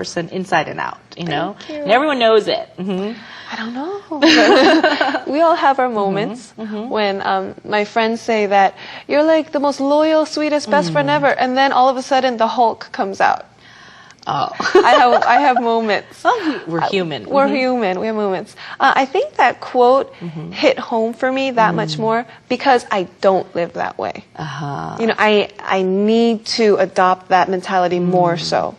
person inside and out, you know? Thank you. And everyone knows it. I don't know. We all have our moments when my friends say that you're like the most loyal, sweetest, best friend ever, and then all of a sudden the Hulk comes out. Oh. I have moments. Well, we're human. We're human. We have moments. I think that quote hit home for me that much more because I don't live that way. You know, I need to adopt that mentality more so.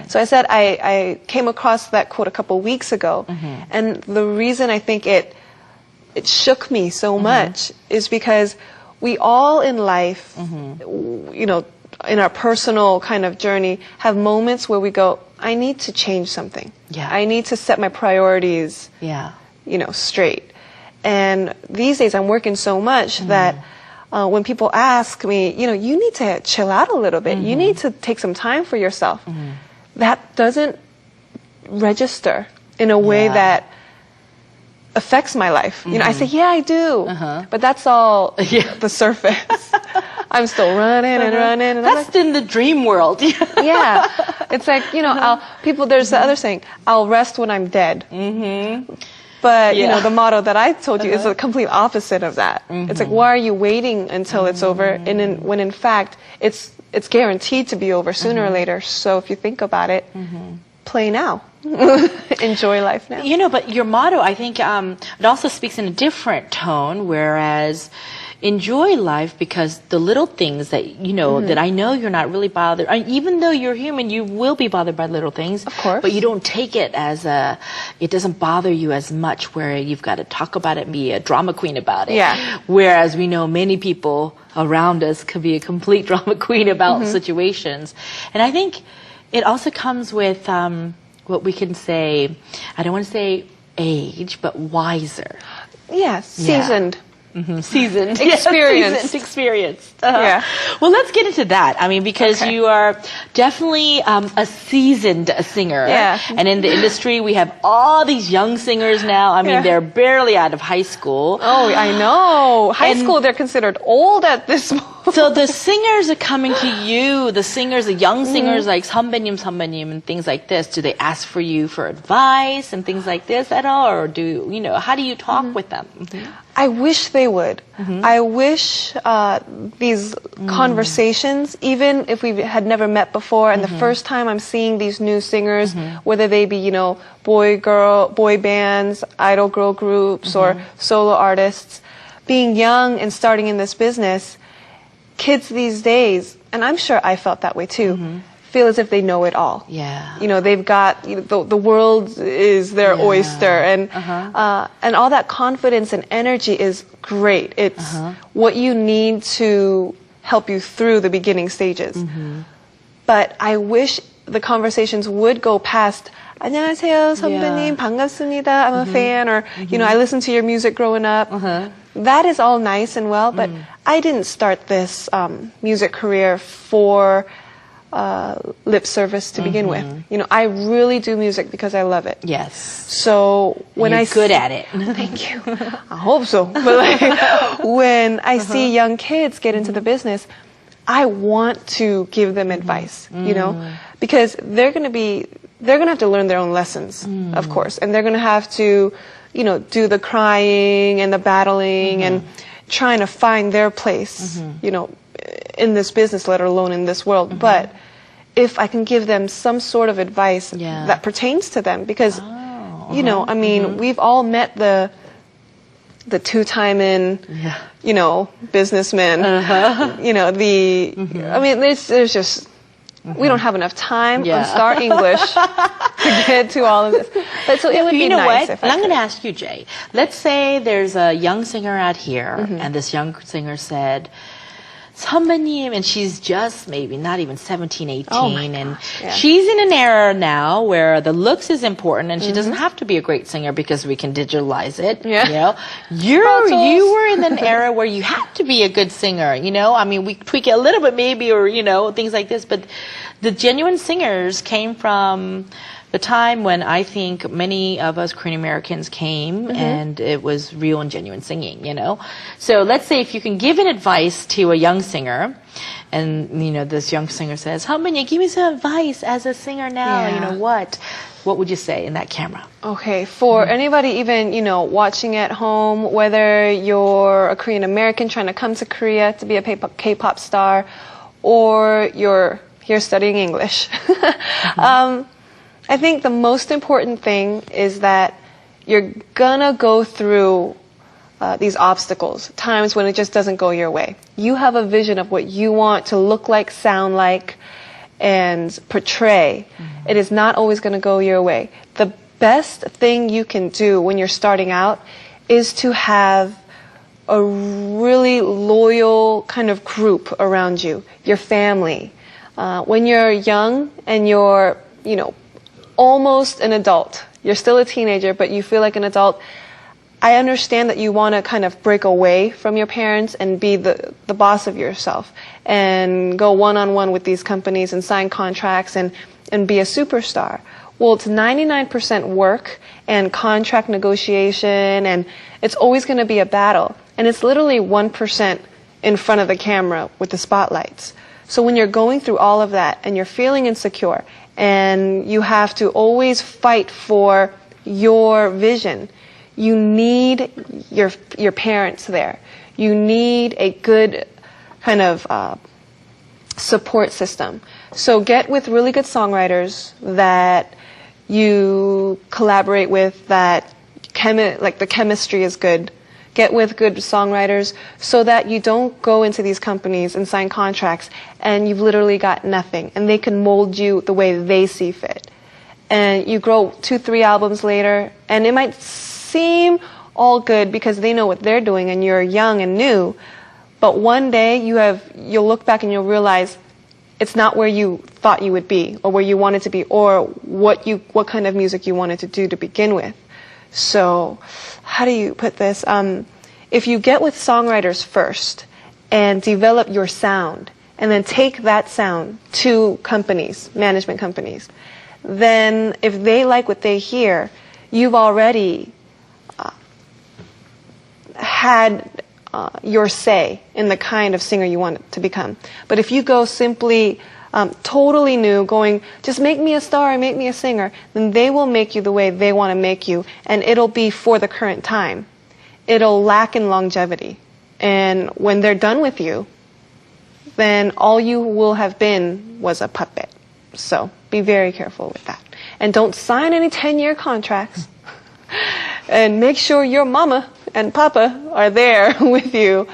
So I said I came across that quote a couple weeks ago, and the reason I think it shook me so much is because we all in life, you know, in our personal kind of journey, have moments where we go, I need to change something. Yeah. I need to set my priorities, you know, straight. And these days I'm working so much that when people ask me, you know, you need to chill out a little bit. You need to take some time for yourself. That doesn't register in a way that affects my life. You know, I say, yeah, I do. But that's all the surface. I'm still running and running. And That's in the dream world. yeah. It's like, you know, there's the other saying, I'll rest when I'm dead. But, you know, the motto that I told you is the complete opposite of that. It's like, why are you waiting until it's over? And when in fact, it's guaranteed to be over sooner or later. So if you think about it, play now. Enjoy life now. You know, but your motto, I think, it also speaks in a different tone, whereas enjoy life because the little things that, you know, that I know you're not really bothered. Even though you're human, you will be bothered by little things. Of course. But you don't take it as it doesn't bother you as much where you've got to talk about it and be a drama queen about it. Yeah. Whereas we know many people around us could be a complete drama queen about situations. And I think it also comes with what we can say, I don't want to say age, but wiser. Yeah, seasoned. Seasoned. Experienced. Experienced. Yeah. Well, let's get into that. I mean, because you are definitely a seasoned singer. Yeah. And in the industry, we have all these young singers now. I mean, they're barely out of high school. Oh, I know. High school, they're considered old at this point. So the singers are coming to you, the young singers like 선배님 and things like this. Do they ask for you for advice and things like this at all? Or how do you talk with them? I wish they would. I wish these conversations, even if we had never met before, and the first time I'm seeing these new singers, whether they be, boy bands, idol girl groups, or solo artists, being young and starting in this business, kids these days, and I'm sure I felt that way too, feel as if they know it all. Yeah. They've got, the world is their oyster, and all that confidence and energy is great. It's what you need to help you through the beginning stages. But I wish the conversations would go past, 안녕하세요, 선배님, 반갑습니다, I'm a fan, or, I listened to your music growing up. That is all nice and well, but I didn't start this music career for lip service to begin with. I really do music because I love it. Yes. So when you're good at it. Thank you. I hope so. But when I see young kids get into the business, I want to give them advice, because they're going to have to learn their own lessons, of course, and they're going to have to, do the crying and the battling and trying to find their place, in this business, let alone in this world. But if I can give them some sort of advice that pertains to them, because, we've all met the two-timing, businessman, there's just, we don't have enough time on Star English to get to all of this. But so it would be nice if I'm going to ask you, Jay. Let's say there's a young singer out here, and this young singer said, 선배님, and she's just maybe not even 17, 18, and she's in an era now where the looks is important, and she doesn't have to be a great singer because we can digitalize it. You were in an era where you had to be a good singer. We tweak it a little bit maybe, or things like this, but the genuine singers came from the time when I think many of us Korean Americans came and it was real and genuine singing, you know. So let's say if you can give an advice to a young singer, and you know this young singer says, "How-min, give me some advice as a singer now." You know what would you say in that camera? Okay, for anybody even, you know, watching at home, whether you're a Korean American trying to come to Korea to be a K-pop star, or you're here studying English, I think the most important thing is that you're gonna go through these obstacles, times when it just doesn't go your way. You have a vision of what you want to look like, sound like, and portray. It is not always going to go your way. The best thing you can do when you're starting out is to have a really loyal kind of group around you, your family. When you're young and you're, you know, almost an adult, you're still a teenager, but you feel like an adult, I understand that you want to kind of break away from your parents and be the boss of yourself and go one-on-one with these companies and sign contracts and be a superstar. Well, it's 99% work and contract negotiation, and it's always going to be a battle. And it's literally 1% in front of the camera with the spotlights. So when you're going through all of that and you're feeling insecure and you have to always fight for your vision, you need your parents there. You need a good kind of support system. So get with really good songwriters that you collaborate with, that like the chemistry is good. Get with good songwriters so that you don't go into these companies and sign contracts and you've literally got nothing, and they can mold you the way they see fit. And you grow 2-3 albums later, and it might seem all good because they know what they're doing and you're young and new, but one day you'll look back and you'll realize it's not where you thought you would be or where you wanted to be or what kind of music you wanted to do to begin with. So how do you put this? If you get with songwriters first and develop your sound and then take that sound to companies, management companies, then if they like what they hear, you've already had your say in the kind of singer you want to become. But if you go simply totally new, going, just make me a star, make me a singer, then they will make you the way they want to make you, and it'll be for the current time. It'll lack in longevity. And when they're done with you, then all you will have been was a puppet. So be very careful with that. And don't sign any 10-year contracts. And make sure your mama and papa are there with you.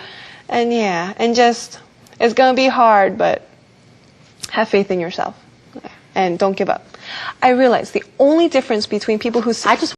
And and just, it's going to be hard, but have faith in yourself. And don't give up. I realize the only difference between people who...